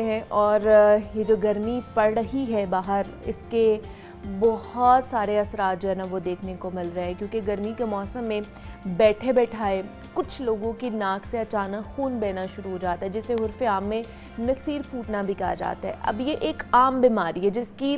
ہیں اور یہ جو گرمی پڑ رہی ہے باہر، اس کے بہت سارے اثرات جو ہے نا وہ دیکھنے کو مل رہے ہیں، کیونکہ گرمی کے موسم میں بیٹھے بیٹھائے کچھ لوگوں کی ناک سے اچانک خون بہنا شروع ہو جاتا ہے، جسے عرف عام میں نکسیر پھوٹنا بھی کہا جاتا ہے۔ اب یہ ایک عام بیماری ہے جس کی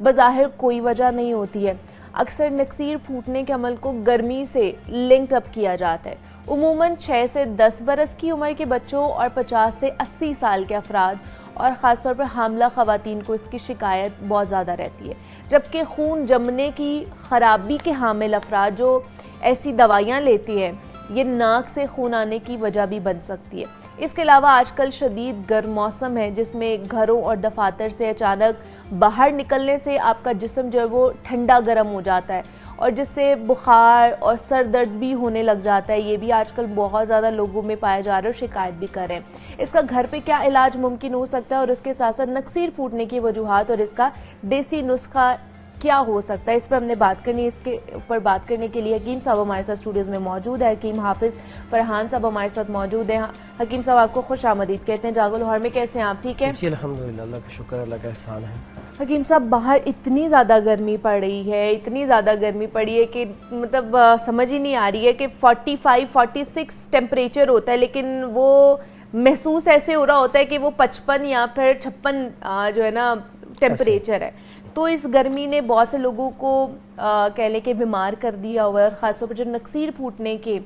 بظاہر کوئی وجہ نہیں ہوتی ہے۔ اکثر نکسیر پھوٹنے کے عمل کو گرمی سے لنک اپ کیا جاتا ہے۔ عموماً 6 سے 10 برس کی عمر کے بچوں اور 50 سے 80 سال کے افراد اور خاص طور پر حاملہ خواتین کو اس کی شکایت بہت زیادہ رہتی ہے، جبکہ خون جمنے کی خرابی کے حامل افراد جو ایسی دوائیاں لیتی ہیں، یہ ناک سے خون آنے کی وجہ بھی بن سکتی ہے۔ اس کے علاوہ آج کل شدید گرم موسم ہے، جس میں گھروں اور دفاتر سے اچانک باہر نکلنے سے آپ کا جسم جو ہے وہ ٹھنڈا گرم ہو جاتا ہے، اور جس سے بخار اور سر درد بھی ہونے لگ جاتا ہے۔ یہ بھی آج کل بہت زیادہ لوگوں میں پایا جا رہا ہے اور شکایت بھی کر رہے ہیں۔ اس کا گھر پہ کیا علاج ممکن ہو سکتا ہے اور اس کے ساتھ ساتھ نکسیر پھوٹنے کی وجوہات اور اس کا دیسی نسخہ کیا ہو سکتا ہے، اس پر ہم نے بات کرنی ہے۔ اس کے اوپر بات کرنے کے لیے حکیم صاحب ہمارے ساتھ اسٹوڈیوز میں موجود ہے۔ حکیم حافظ فرحان صاحب ہمارے ساتھ موجود ہیں۔ حکیم صاحب آپ کو خوش آمدید کہتے ہیں جاگو لاہور میں، کیسے ہیں آپ؟ ٹھیک ہے جی الحمدللہ، اللہ کا شکر، اللہ کا احسان ہے۔ حکیم صاحب باہر اتنی زیادہ گرمی پڑ رہی ہے، اتنی زیادہ گرمی پڑی ہے کہ مطلب سمجھ ہی نہیں آ رہی ہے کہ 45-46 ٹیمپریچر ہوتا ہے، لیکن وہ محسوس ایسے ہو رہا ہوتا ہے کہ وہ 55 یا پھر 56 جو ہے نا ٹیمپریچر ہے۔ تو اس گرمی نے بہت سے لوگوں کو کہہ لیں کہ بیمار کر دیا ہوا ہے، اور خاص طور پر جو نکسیر پھوٹنے کے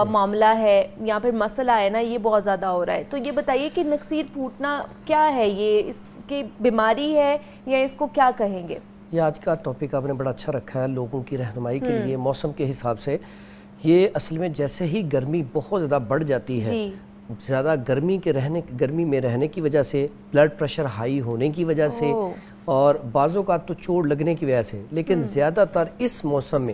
معاملہ ہے یا پھر مسئلہ ہے نا، یہ بہت زیادہ ہو رہا ہے۔ تو یہ بتائیے کہ نکسیر پھوٹنا کیا ہے، یہ اس کی بیماری ہے یا اس کو کیا کہیں گے؟ یہ آج کا ٹاپک آپ نے بڑا اچھا رکھا ہے لوگوں کی رہنمائی کے لیے موسم کے حساب سے۔ یہ اصل میں جیسے ہی گرمی بہت زیادہ بڑھ جاتی ہے، زیادہ گرمی میں رہنے کی وجہ سے، بلڈ پریشر ہائی ہونے کی وجہ سے، اور بعض اوقات تو چوٹ لگنے کی وجہ سے، لیکن زیادہ تر اس موسم میں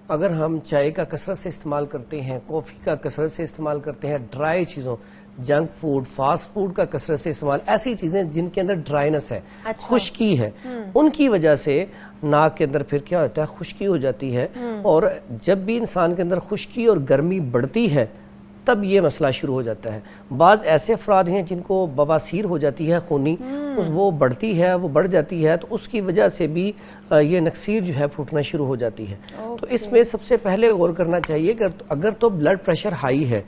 اگر ہم چائے کا کثرت سے استعمال کرتے ہیں، کافی کا کثرت سے استعمال کرتے ہیں، ڈرائی چیزوں، جنک فوڈ، فاسٹ فوڈ کا کثرت سے استعمال، ایسی چیزیں جن کے اندر ڈرائینس ہے، خشکی ہے، ان کی وجہ سے ناک کے اندر پھر کیا ہوتا ہے، خشکی ہو جاتی ہے۔ اور جب بھی انسان کے اندر خشکی اور گرمی بڑھتی ہے تب یہ مسئلہ شروع ہو جاتا ہے۔ بعض ایسے افراد ہیں جن کو بواسیر ہو جاتی ہے خونی، وہ بڑھتی ہے، وہ بڑھ جاتی ہے، تو اس کی وجہ سے بھی یہ نکسیر جو ہے پھوٹنا شروع ہو جاتی ہے۔ تو اس میں سب سے پہلے غور کرنا چاہیے کہ اگر تو بلڈ پریشر ہائی ہے،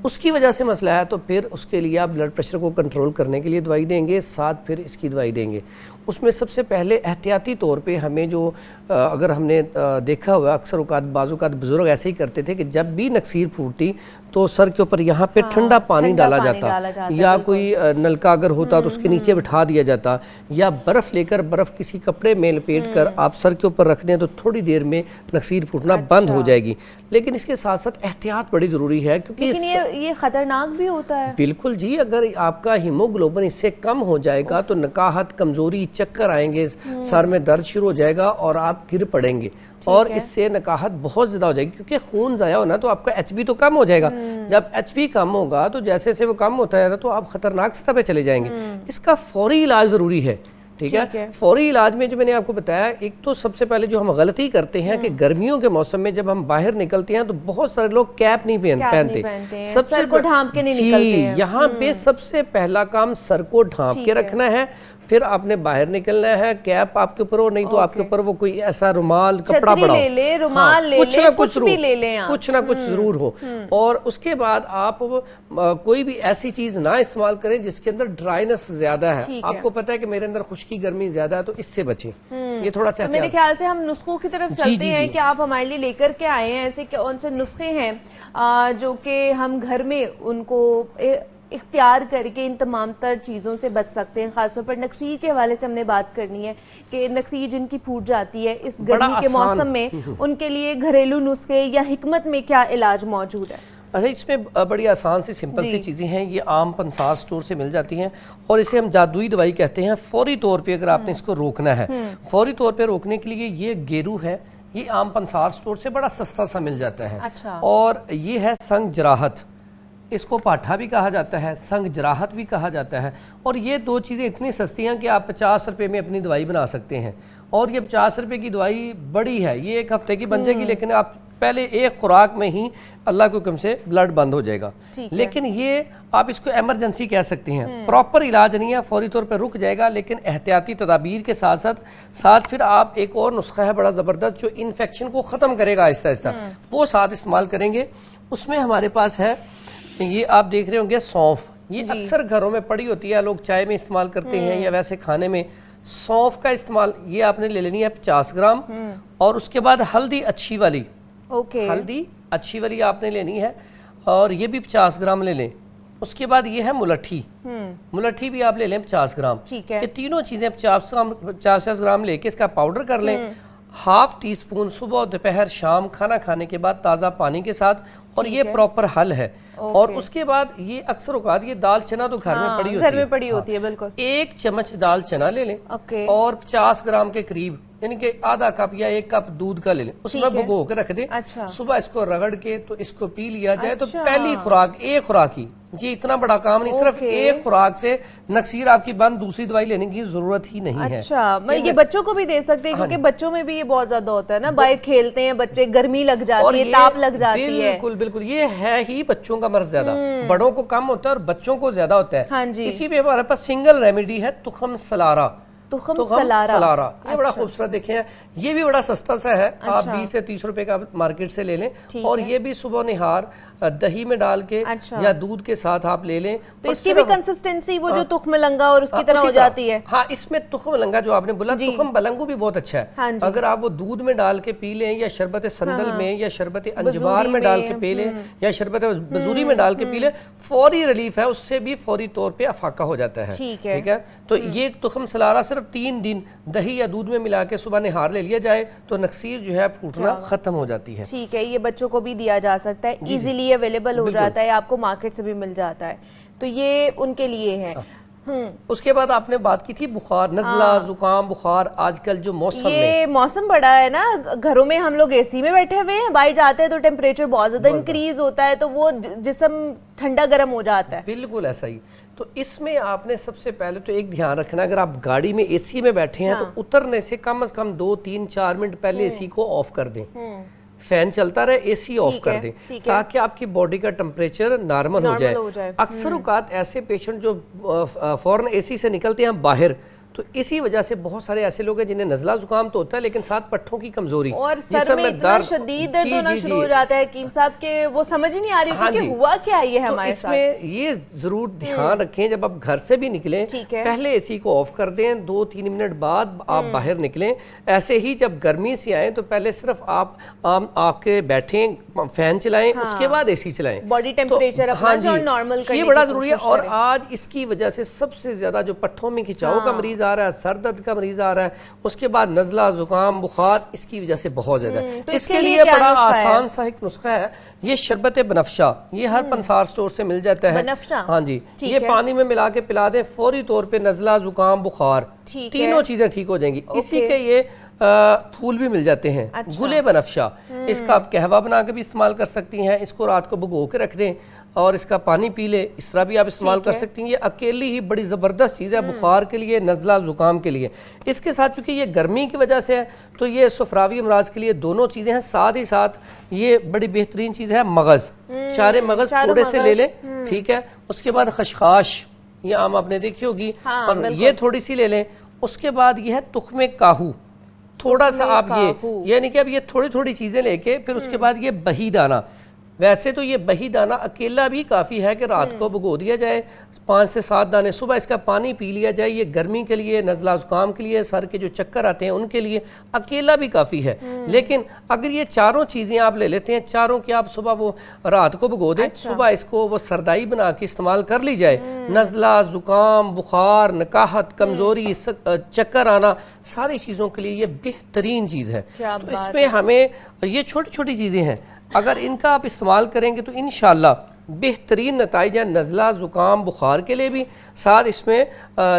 اس کی وجہ سے مسئلہ ہے، تو پھر اس کے لیے آپ بلڈ پریشر کو کنٹرول کرنے کے لیے دوائی دیں گے، ساتھ پھر اس کی دوائی دیں گے۔ اس میں سب سے پہلے احتیاطی طور پہ ہمیں جو اگر ہم نے دیکھا ہوا، اکثر اوقات بعض اوقات بزرگ ایسے ہی کرتے تھے کہ جب بھی نکسیر پھوٹتی تو سر کے اوپر یہاں پہ ٹھنڈا پانی ڈالا جاتا، یا کوئی نلکا اگر ہوتا تو اس کے نیچے بٹھا دیا جاتا، یا برف لے کر برف کسی کپڑے میں لپیٹ کر آپ سر کے اوپر رکھ دیں تو تھوڑی دیر میں نکسیر پھوٹنا بند ہو جائے گی۔ لیکن اس کے ساتھ ساتھ احتیاط بڑی ضروری ہے، کیونکہ یہ خطرناک بھی ہوتا ہے۔ بالکل جی، اگر آپ کا ہیموگلوبن اس سے کم ہو جائے گا تو نکاہت، کمزوری، چکر آئیں گے، سر میں درد شروع ہو جائے گا اور آپ گر پڑیں گے، اور اس سے نکاہت بہت زیادہ ہو جائے گی، کیونکہ خون ضائع ہونا تو آپ کا ایچ بی تو کم ہو جائے گا۔ جب ایچ بی کم ہوگا تو جیسے وہ کم ہوتا ہے تو آپ خطرناک سطح پہ چلے جائیں گے۔ اس کا فوری علاج ضروری ہے، ٹھیک ہے؟ فوری علاج میں جو میں نے آپ کو بتایا، ایک تو سب سے پہلے جو ہم غلطی کرتے ہیں کہ گرمیوں کے موسم میں جب ہم باہر نکلتے ہیں تو بہت سارے لوگ کیپ نہیں پہنتے، سر کو ڈھانپ کے نہیں نکلتے ہیں۔ یہاں پہ سب سے پہلا کام سر کو ڈھانپ کے رکھنا ہے، پھر آپ نے باہر نکلنا ہے، کیپ آپ کے اوپر ہو، نہیں تو آپ کے اوپر وہ کوئی ایسا رومال، کپڑا پڑا ہو، کچھ نہ کچھ ضرور ہو۔ اور اس کے بعد آپ کوئی بھی ایسی چیز نہ استعمال کریں جس کے اندر ڈرائینس زیادہ ہے۔ آپ کو پتا ہے کہ میرے اندر خشکی گرمی زیادہ ہے تو اس سے بچیں، یہ تھوڑا سا۔ میرے خیال سے ہم نسخوں کی طرف چلتے ہیں کہ آپ ہمارے لیے لے کر کے آئے ہیں ایسے کون سے نسخے ہیں جو کہ ہم گھر میں ان کو اختیار کر کے ان تمام تر چیزوں سے بچ سکتے ہیں۔ خاص طور پر نکسیر کے حوالے سے ہم نے بات کرنی ہے کہ نکسیر جن کی پھوٹ جاتی ہے اس گرمی کے موسم میں، ان کے لیے گھریلو نسخے یا حکمت میں کیا علاج موجود ہے؟ اچھا، اس میں بڑی آسان سی سمپل سی چیزیں ہیں، یہ عام پنسار سٹور سے مل جاتی ہیں، اور اسے ہم جادوئی دوائی کہتے ہیں۔ فوری طور پہ اگر آپ نے اس کو روکنا ہے، فوری طور پہ روکنے کے لیے یہ گیرو ہے، یہ عام پنسار سٹور سے بڑا سستا سا مل جاتا ہے، اور یہ ہے سنگ جراحت، اس کو پاٹھا بھی کہا جاتا ہے، سنگ جراحت بھی کہا جاتا ہے۔ اور یہ دو چیزیں اتنی سستی ہیں کہ آپ 50 روپے میں اپنی دوائی بنا سکتے ہیں، اور یہ 50 روپے کی دوائی بڑی ہے، یہ ایک ہفتے کی بن جائے گی، لیکن آپ پہلے ایک خوراک میں ہی اللہ کے حکم سے بلڈ بند ہو جائے گا، لیکن یہ آپ اس کو ایمرجنسی کہہ سکتے ہیں، پراپر علاج نہیں ہے، فوری طور پہ رک جائے گا، لیکن احتیاطی تدابیر کے ساتھ پھر آپ ایک اور نسخہ ہے بڑا زبردست جو انفیکشن کو ختم کرے گا آہستہ آہستہ، وہ ساتھ استعمال کریں گے۔ اس میں ہمارے پاس ہے، یہ آپ دیکھ رہے ہوں گے سونف، یہ اکثر گھروں میں پڑی ہوتی ہے، لوگ چائے میں استعمال کرتے ہیں یا ویسے کھانے میں۔ سونف کا استعمال یہ آپ نے لے لینی ہے 50 گرام، اور اس کے بعد ہلدی اچھی والی، ہلدی اچھی والی آپ نے لینی ہے اور یہ بھی 50 گرام لے لیں۔ اس کے بعد یہ ہے ملٹھی، ملٹھی بھی آپ لے لیں 50 گرام۔ یہ تینوں چیزیں 50 گرام لے کے اس کا پاؤڈر کر لیں، ½ ٹی اسپون صبح دوپہر شام کھانا کھانے کے بعد تازہ پانی کے ساتھ، اور یہ پراپر حل ہے۔ اور اس کے بعد یہ اکثر اوقات یہ دال چنا تو گھر میں پڑی ہوتی ہے، بالکل 1 چمچ دال چنا لے لیں اور 50 گرام کے قریب، یعنی کہ آدھا کپ یا 1 کپ دودھ کا لے لیں، اس میں بھگو کے رکھ دیں، صبح اس کو رگڑ کے تو اس کو پی لیا جائے تو پہلی خوراک، ایک خوراک ہی، یہ اتنا بڑا کام نہیں، صرف ایک خوراک سے نکسیر آپ کی بند، دوسری دوائی لینے کی ضرورت ہی نہیں ہے۔ اچھا، یہ بچوں کو بھی دے سکتے ہیں کیونکہ بچوں میں بھی یہ بہت زیادہ ہوتا ہے نا، باہر کھیلتے ہیں بچے، گرمی لگ جاتی ہے، تاپ لگ جاتی ہے۔ بالکل یہ ہے ہی بچوں کا مرض زیادہ، بڑوں کو کم ہوتا ہے اور بچوں کو زیادہ ہوتا ہے۔ اسی پہ ہمارے پاس سنگل ریمیڈی ہے تخم سلارا، یہ بڑا خوبصورت دیکھیں، یہ بھی بڑا سستا سا ہے، آپ 20 سے 30 روپے کا مارکیٹ سے لے لیں، اور یہ بھی صبح نہار دہی میں ڈال کے یا دودھ کے ساتھ آپ لے لیں۔ تو اس کی بھی کنسسٹنسی وہ جو تخم لنگا اور اس کی طرح ہو جاتی ہے؟ ہاں، اس میں تخم لنگا جو آپ نے بولا، تخم بلنگو بھی بہت اچھا ہے، اگر آپ وہ دودھ میں ڈال کے پی لیں یا شربت سندل میں یا شربت انجبار میں ڈال کے پی لیں یا شربت بزوری میں ڈال کے پی لیں، فوری ریلیف ہے، اس سے بھی فوری طور پہ افاقہ ہو جاتا ہے۔ ٹھیک ہے، تو یہ تخم سلارا صرف 3 دن دہی یا دودھ میں ملا کے صبح نہار لے لیا جائے تو نکسیر جو ہے پھوٹنا ختم ہو جاتی ہے۔ ٹھیک ہے، یہ بچوں کو بھی دیا جا سکتا ہے، ایزیلی اویلیبل ہو جاتا ہے، آپ کو مارکیٹ سے بھی مل جاتا ہے، تو یہ ان کے لیے ہے۔ اس کے بعد آپ نے بات کی تھی بخار، نزلہ زکام بخار، آج کل جو موسم میں یہ موسم بڑا ہے نا، گھروں میں ہم لوگ اے سی میں بیٹھے ہوئے ہیں، باہر جاتے ہیں تو ٹیمپریچر بہت زیادہ انکریز ہوتا ہے تو وہ جسم ٹھنڈا گرم ہو جاتا ہے۔ بالکل ایسا ہی، تو اس میں آپ نے سب سے پہلے تو ایک دھیان رکھنا، اگر آپ گاڑی میں اے سی میں بیٹھے ہیں تو اترنے سے کم از کم 2 3 4 منٹ پہلے اے سی کو آف کر دیں، فین چلتا رہے، اے سی آف کر دیں تاکہ آپ کی باڈی کا ٹمپریچر نارمل ہو جائے۔ اکثر اوقات ایسے پیشنٹ جو فوراً اے سی سے نکلتے ہیں باہر، تو اسی وجہ سے بہت سارے ایسے لوگ ہیں جنہیں نزلہ زکام تو ہوتا ہے لیکن ساتھ پٹھوں کی کمزوری اور سر میں اتنا شدید درد ہونا شروع ہو جاتا ہے حکیم صاحب کہ وہ سمجھ ہی نہیں آ رہی کہ ہوا کیا یہ ہمارے ساتھ۔ اس میں یہ ضرور دھیان رکھیں جب آپ گھر سے بھی نکلیں پہلے اے سی کو آف کر دیں، 2 3 منٹ بعد آپ باہر نکلیں۔ ایسے ہی جب گرمی سے آئیں تو پہلے صرف آپ آ کے بیٹھیں، فین چلائیں، اس کے بعد اے سی چلائیں، باڈی ٹیمپریچر اپنا جو نارمل کرنے کی یہ بڑا ضروری ہے۔ اور آج اس کی وجہ سے سب سے زیادہ جو پٹھوں میں کھچاؤ کا مریض آ رہا ہے، سر درد کا مریض آ رہا ہے، اس کے بعد نزلہ زکام بخار، اس کی وجہ سے بہت زیادہ ہے۔ اس کے لیے بڑا آسان سا ایک نسخہ ہے، یہ شربت بنفشہ، یہ ہر پنسار سٹور سے مل جاتا ہے۔ ہاں جی، یہ پانی میں ملا کے پلا دیں، فوری طور پہ نزلہ زکام بخار تینوں چیزیں ٹھیک ہو جائیں گی۔ اسی کے یہ پھول بھی مل جاتے ہیں، گلے بنفشہ، اس کا آپ قہوہ بنا کے بھی استعمال کر سکتی ہیں، اس کو رات کو بھگو کے رکھ دیں اور اس کا پانی پی لے، اس طرح بھی آپ استعمال کر سکتی ہیں۔ یہ اکیلی ہی بڑی زبردست چیز ہے بخار کے لیے، نزلہ زکام کے لیے۔ اس کے ساتھ چونکہ یہ گرمی کی وجہ سے ہے تو یہ صفراوی امراض کے لیے دونوں چیزیں ہیں، ساتھ ہی ساتھ یہ بڑی بہترین چیز ہے مغز، 4 مغز تھوڑے سے لے لیں، ٹھیک ہے۔ اس کے بعد خشخاش، یہ عام آپ نے دیکھی ہوگی، اور یہ تھوڑی سی لے لیں۔ اس کے بعد یہ ہے تخم کاہو، تھوڑا سا آپ یعنی کہ اب یہ تھوڑی تھوڑی چیزیں لے کے پھر اس کے بعد یہ بہی دانہ، ویسے تو یہ بہی دانہ اکیلا بھی کافی ہے کہ رات کو بھگو دیا جائے، 5 سے 7 دانے، صبح اس کا پانی پی لیا جائے۔ یہ گرمی کے لیے، نزلہ زکام کے لیے، سر کے جو چکر آتے ہیں ان کے لیے اکیلا بھی کافی ہے۔ لیکن اگر یہ چاروں چیزیں آپ لے لیتے ہیں، چاروں کی آپ صبح وہ رات کو بھگو دیں، صبح اس کو وہ سردائی بنا کے استعمال کر لی جائے، نزلہ زکام بخار نکاہت کمزوری چکر آنا ساری چیزوں کے لیے یہ بہترین چیز ہے۔ تو اس میں ہمیں یہ چھوٹی چھوٹی چیزیں ہیں، اگر ان کا آپ استعمال کریں گے تو انشاءاللہ بہترین نتائج ہیں نزلہ زکام بخار کے لیے بھی، ساتھ اس میں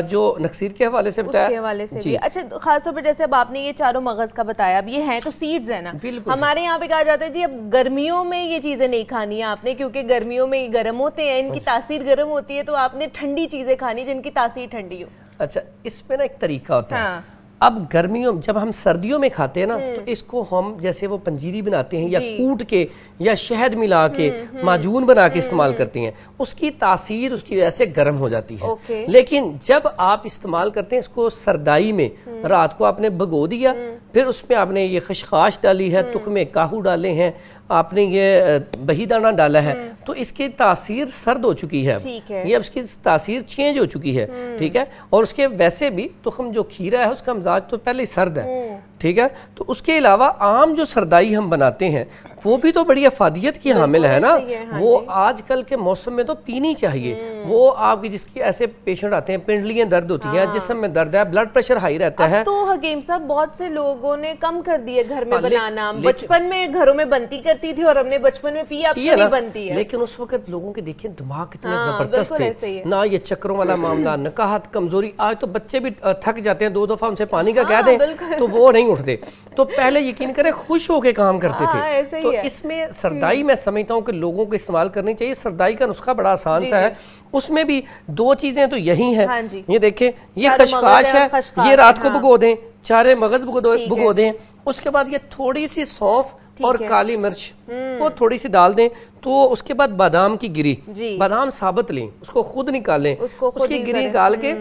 جو نکسیر کے حوالے سے بتایا، اس کے حوالے سے بھی۔ اچھا، خاص طور پہ جیسے اب آپ نے یہ چاروں مغز کا بتایا، اب یہ ہیں تو سیڈز ہیں نا، ہمارے یہاں پہ کہا جاتا ہے جی اب گرمیوں میں یہ چیزیں نہیں کھانی ہیں آپ نے، کیونکہ گرمیوں میں گرم ہوتے ہیں، ان کی تاثیر گرم ہوتی ہے، تو آپ نے ٹھنڈی چیزیں کھانی جن کی تاثیر ٹھنڈی ہو۔ اچھا، اس میں نا ایک طریقہ ہوتا ہے، اب گرمیوں جب ہم سردیوں میں کھاتے ہیں نا تو اس کو ہم جیسے وہ پنجیری بناتے ہیں یا کوٹ کے یا شہد ملا کے معجون بنا کے استعمال کرتے ہیں، اس کی تاثیر اس کی وجہ سے گرم ہو جاتی ہے. لیکن جب آپ استعمال کرتے ہیں اس کو سردائی میں، رات کو آپ نے بھگو دیا، پھر اس میں آپ نے یہ خشخاش ڈالی ہے، تخم کاہو ڈالے ہیں، آپ نے یہ بہی دانہ ڈالا ہے، تو اس کی تاثیر سرد ہو چکی ہے، یہ اب اس کی تاثیر چینج ہو چکی ہے. ٹھیک ہے، اور اس کے ویسے بھی تخم جو کھیرا ہے اس کا مزاج تو پہلے ہی سرد ہے. ٹھیک ہے، تو اس کے علاوہ عام جو سردائی ہم بناتے ہیں وہ بھی تو بڑی افادیت کی حامل ہے نا، وہ آج کل کے موسم میں تو پینی چاہیے. وہ آپ کی جس کی ایسے پیشنٹ آتے ہیں پنڈلیاں درد ہوتی ہیں، جسم میں درد ہے، بلڈ پریشر ہائی رہتا ہے. تو حکیم صاحب بہت سے لوگوں نے کم کر دیے گھر میں بنانا، بچپن میں گھروں میں بنتی کرتی تھی اور ہم نے بچپن میں پی، اب تو نہیں بنتی ہے. لیکن اس وقت لوگوں کے دیکھیں دماغ کتنے زبردست تھے، نہ یہ چکروں والا معاملہ، نکاحت، کمزوری. آج تو بچے بھی تھک جاتے ہیں، 2 دفعہ ان سے پانی کا کہہ دیں تو وہ نہیں اٹھتے. تو پہلے یقین کریں خوش ہو کے کام کرتے تھے. تو اس میں سردائی میں سمجھتا ہوں کہ لوگوں کو استعمال کرنی چاہیے. سردائی کا نسخہ بڑا آسان سا ہے، اس میں بھی 2 چیزیں تو یہی ہیں. یہ دیکھیں، یہ خشخاش ہے، یہ رات کو بھگو دیں، چارے مغز بھگو دیں. اس کے بعد یہ تھوڑی سی سونف اور کالی مرچ وہ تھوڑی سی ڈال دیں. تو اس کے بعد بادام کی گری، بادام ثابت لیں، اس کو خود نکالیں، اس کی گری نکال کے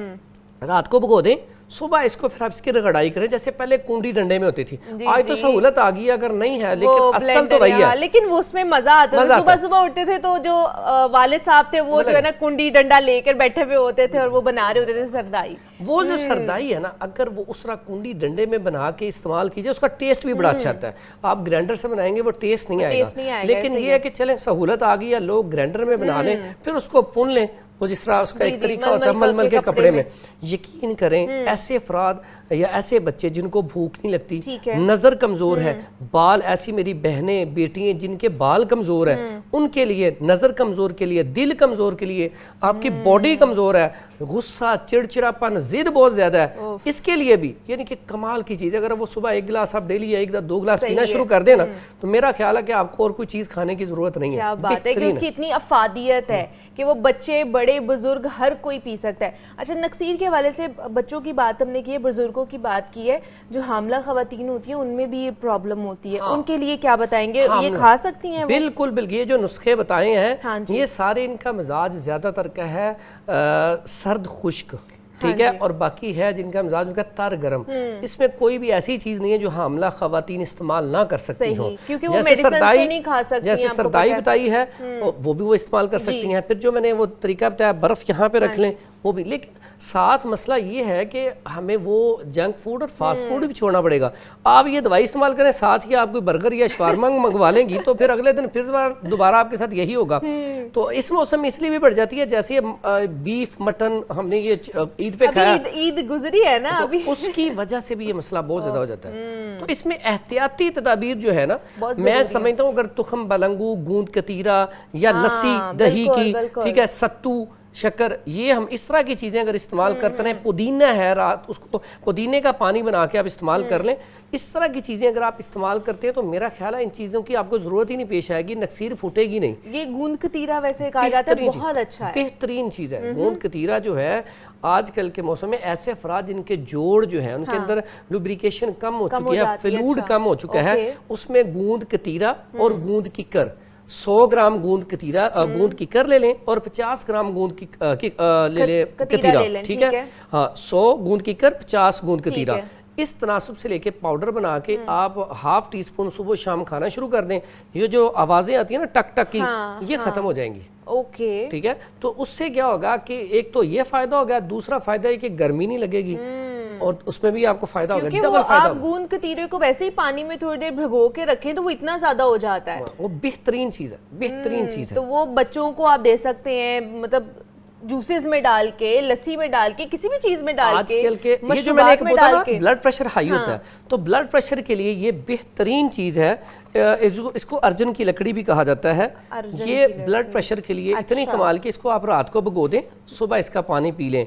رات کو بھگو دیں. صبح اس کو پھر آپ اس کی رگڑائی کریں جیسے پہلے کنڈی ڈنڈے میں ہوتی تھی. آج تو سہولت آ گئی اگر نہیں ہے، لیکن اصل تو وہی ہے. لیکن اس میں مزہ آتا تھا. صبح صبح اٹھتے تھے تو جو والد صاحب تھے وہ جو ہے نا کنڈی ڈنڈا لے کر بیٹھے ہوئے ہوتے تھے اور وہ بنا رہے ہوتے تھے سردائی. وہ جو سردائی ہے نا، اگر وہ اس طرح کنڈی ڈنڈے میں بنا کے استعمال کیجئے، اس کا ٹیسٹ بھی بڑا اچھا آتا ہے. آپ گرینڈر سے بنائیں گے وہ ٹیسٹ نہیں آئے گا. لیکن یہ ہے کہ چلیں سہولت آ گئی ہے، لوگ گرینڈر میں بنا لیں، پھر اس کو پون لیں. وہ جس طرح اس کا ایک طریقہ ہوتا ہے مل مل کے کپڑے میں. یقین کریں ایسے افراد یا ایسے بچے جن کو بھوک نہیں لگتی، نظر کمزور ہے، بال، ایسی میری بہنیں بیٹیاں جن کے بال کمزور ہیں، ان کے لیے، نظر کمزور کے لیے، دل کمزور کے لیے، آپ کی باڈی کمزور ہے، غصہ، چڑچڑاپن، ضد بہت زیادہ ہے، اس کے لیے بھی یعنی کہ کمال کی چیز ہے. اگر وہ صبح 1 گلاس آپ ڈیلی یا 1-2 گلاس پینا شروع کر دیں نا، تو میرا خیال ہے کہ آپ کو اور کوئی چیز کھانے کی ضرورت نہیں ہے. کیا بات ہے کہ اس کی اتنی افادیت ہے کہ وہ بچے، بڑے، بزرگ ہر کوئی پی سکتا ہے. اچھا، نکسیر کے حوالے سے بچوں کی بات ہم نے کی ہے، بزرگوں کی بات کی ہے، جو حاملہ خواتین ہوتی ہیں ان میں بھی یہ پرابلم ہوتی ہے، ان کے لیے کیا بتائیں گے؟ یہ کھا سکتی ہیں؟ بالکل بالکل، یہ جو نسخے بتائے ہیں یہ سارے ان کا مزاج زیادہ تر کا ہے سرد خشک. ٹھیک ہے، اور باقی ہے جن کا مزاج ان کا تر گرم. اس میں کوئی بھی ایسی چیز نہیں ہے جو حاملہ خواتین استعمال نہ کر سکتی ہوں. جیسے سردائی بتائی ہے وہ بھی وہ استعمال کر سکتی ہیں. پھر جو میں نے وہ طریقہ بتایا برف یہاں پہ رکھ لیں وہ بھی. لیکن ساتھ مسئلہ یہ ہے کہ ہمیں وہ جنک فوڈ اور فاسٹ فوڈ بھی چھوڑنا پڑے گا. آپ یہ دوائی استعمال کریں، ساتھ ہی آپ کوئی برگر یا شاورما منگوا لیں گی تو پھر اگلے دن پھر دوبارہ آپ کے ساتھ یہی ہوگا. تو اس موسم میں اس لیے بھی بڑھ جاتی ہے، جیسے بیف، مٹن ہم نے یہ عید پہ کھایا، عید گزری ہے نا ابھی، اس کی وجہ سے بھی یہ مسئلہ بہت زیادہ ہو جاتا ہے. تو اس میں احتیاطی تدابیر جو ہے نا، میں سمجھتا ہوں اگر تخم بلنگو، گوند کتیرا یا لسی دہی کی، ٹھیک ہے، ستو، شکر، یہ ہم اس طرح کی چیزیں اگر استعمال کرتے ہیں، پودینہ ہے، رات اس کو پودینے کا پانی بنا کے آپ استعمال کر لیں، اس طرح کی چیزیں اگر آپ استعمال کرتے ہیں تو میرا خیال ہے ان چیزوں کی آپ کو ضرورت ہی نہیں پیش آئے گی، نکسیر پھوٹے گی نہیں. یہ گوند کتیرا ویسے کہا جاتا ہے بہت اچھا ہے، بہترین چیز ہے. گوند کتیرا جو ہے آج کل کے موسم میں ایسے افراد جن کے جوڑ جو ہے ان کے اندر لوبریکیشن کم ہو چکی ہے، فلوڈ کم ہو چکا ہے، اس میں گوند کتیرا اور گوند ککر، 100 گرام گوند کتیرا گوند ککر لے لیں اور 50 گرام گوند لے لیں کتیرا. ٹھیک ہے، ہاں، 100 گوند ککر، 50 گوند کتیرا. اس تناسب سے لے کے پاؤڈر بنا کے آپ ½ ٹی اسپون صبح شام کھانا شروع کر دیں. یہ جو آوازیں آتی ہیں نا ٹک ٹک کی، یہ ختم ہو جائیں گی. اوکے، ٹھیک ہے، تو اس سے کیا ہوگا کہ ایک تو یہ فائدہ ہوگا، دوسرا فائدہ ہے کہ گرمی نہیں لگے گی اور اس میں بھی آپ کو فائدہ ہوگا، ڈبل فائدہ. آپ گوند کتیرے کو ویسے ہی پانی میں تھوڑی دیر بھگو کے رکھیں تو وہ اتنا زیادہ ہو جاتا ہے، وہ بہترین چیز ہے، بہترین چیز ہے. تو وہ بچوں کو آپ دے سکتے ہیں، مطلب جوسز میں ڈال کے، لسی میں ڈال کے، کسی بھی چیز میں ڈال کے، آج کل کے یہ جو میں نے ایک بولا نا بلڈ پریشر ہائی ہوتا ہے، تو بلڈ پریشر کے لیے یہ بہترین چیز ہے. اس کو ارجن کی لکڑی بھی کہا جاتا ہے. یہ بلڈ پریشر کے لیے اتنی کمال کہ اس کو آپ رات کو بھگو دیں، صبح اس کا پانی پی لیں.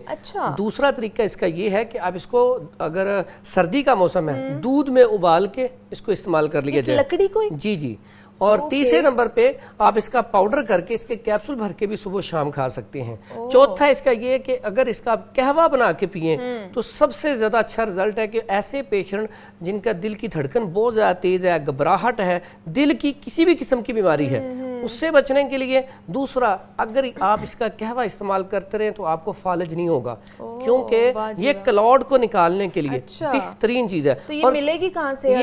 دوسرا طریقہ اس کا یہ ہے کہ آپ اس کو اگر سردی کا موسم ہے دودھ میں ابال کے اس کو استعمال کر لیا جائے. لکڑی کو جی جی، اور تیسرے نمبر پہ آپ اس کا پاؤڈر کر کے اس کے کیپسول بھر کے بھی صبح شام کھا سکتے ہیں۔ چوتھا اس کا یہ کہ اگر اس کا آپ قہوہ بنا کے پئیں تو سب سے زیادہ اچھا رزلٹ ہے کہ ایسے پیشنٹ جن کا دل کی دھڑکن بہت زیادہ تیز ہے، گھبراہٹ ہے، دل کی کسی بھی قسم کی بیماری ہے، اس سے بچنے کے لیے دوسرا اگر آپ اس کا قہوہ استعمال کرتے رہیں تو آپ کو فالج نہیں ہوگا، کیونکہ یہ کلاؤڈ کو نکالنے کے لیے بہترین چیز ہے۔ تو یہ ملے گی کہاں سے؟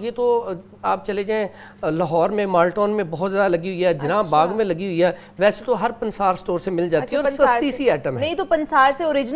یہ تو آپ چلے جائیں لاہور میں مالٹون میں بہت زیادہ لگی ہوئی ہے، جناب باغ میں لگی ہوئی ہے، ویسے تو ہر پنسار سٹور سے مل جاتی ہے اور سستی سی آئٹم ہے۔ نہیں تو پنسار سے اوریجنل